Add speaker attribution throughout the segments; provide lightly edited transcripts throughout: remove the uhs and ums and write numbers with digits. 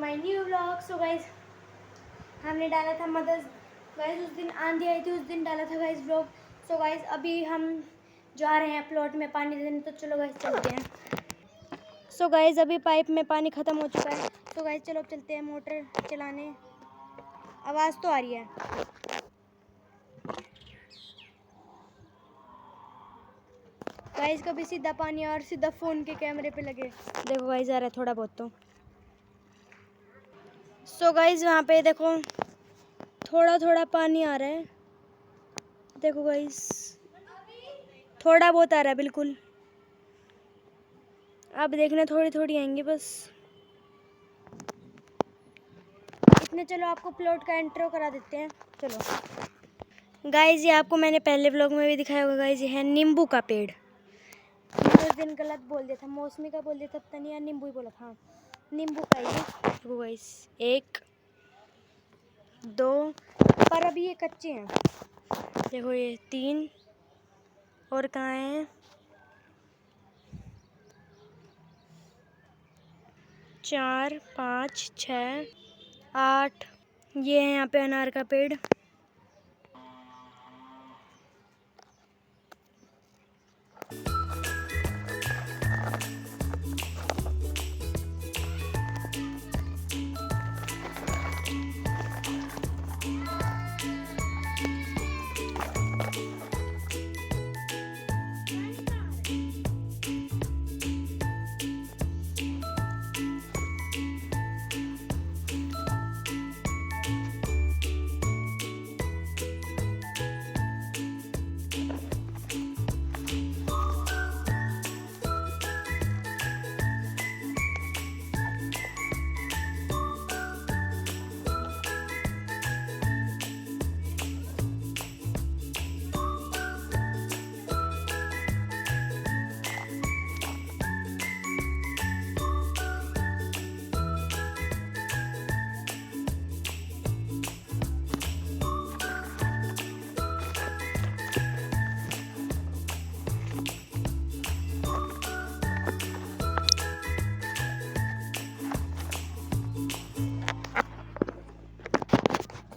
Speaker 1: My new vlog. So guys हमने डाला था मदर्स गाइस, उस दिन आंधी आई थी, उस दिन डाला था गाइस व्लॉग। सो गाइस अभी हम जा रहे हैं प्लॉट में पानी देने, तो चलो गाइस चलते हैं। सो गाइस अभी पाइप में पानी ख़त्म हो चुका है, तो गाइस चलो चलते हैं मोटर चलाने। आवाज़ तो आ रही है। गाइस कभी सीधा पानी और सीधा फ़ोन के कैमरे पे लगे। देखो गाइस आ रहा है थोड़ा बहुत तो। सो गाइस वहाँ पे देखो थोड़ा थोड़ा पानी आ रहा है। देखो गाइस थोड़ा बहुत आ रहा है बिल्कुल। अब देखना थोड़ी थोड़ी आएंगे बस इतने। चलो आपको प्लॉट का इंट्रो करा देते हैं। चलो गाइस ये आपको मैंने पहले व्लॉग में भी दिखाया होगा गाइस, ये है नींबू का पेड़। मैंने उस दिन गलत बोल दिया था, मौसमी का बोल दिया था, पता नहीं यार नींबू ही बोला था। नींबू का ये देखो गाइस, 1 2 पर अभी ये कच्चे हैं। देखो ये 3 और कहाँ हैं, 4 5 6 8। ये है यहाँ पे अनार का पेड़।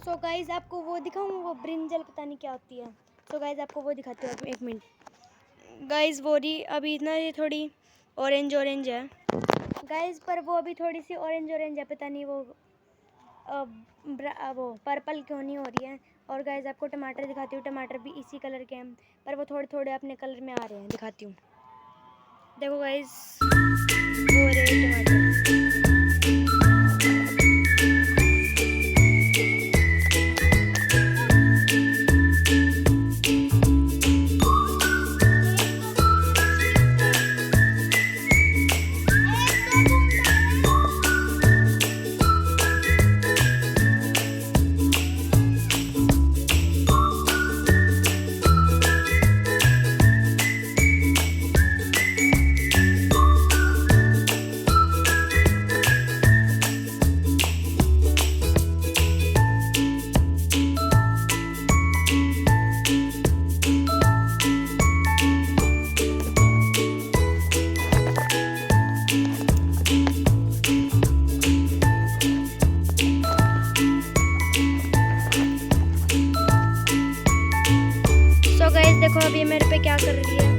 Speaker 1: तो गाइस आपको वो दिखाऊंगा, वो ब्रिंजल पता नहीं क्या होती है। तो गाइस आपको वो दिखाती हूँ 1 मिनट। गाइस वो रही अभी इतना, ये थोड़ी ऑरेंज ऑरेंज है गाइस, पर वो अभी थोड़ी सी ऑरेंज ऑरेंज है, पता नहीं वो वो पर्पल क्यों नहीं हो रही है। और गाइस आपको टमाटर दिखाती हूँ, टमाटर भी इसी कलर के हैं, पर वो थोड़े थोड़े अपने कलर में आ रहे हैं। दिखाती हूँ, देखो गाइस वो रहे टमाटर। देखो अभी मेरे पे क्या कर रही है।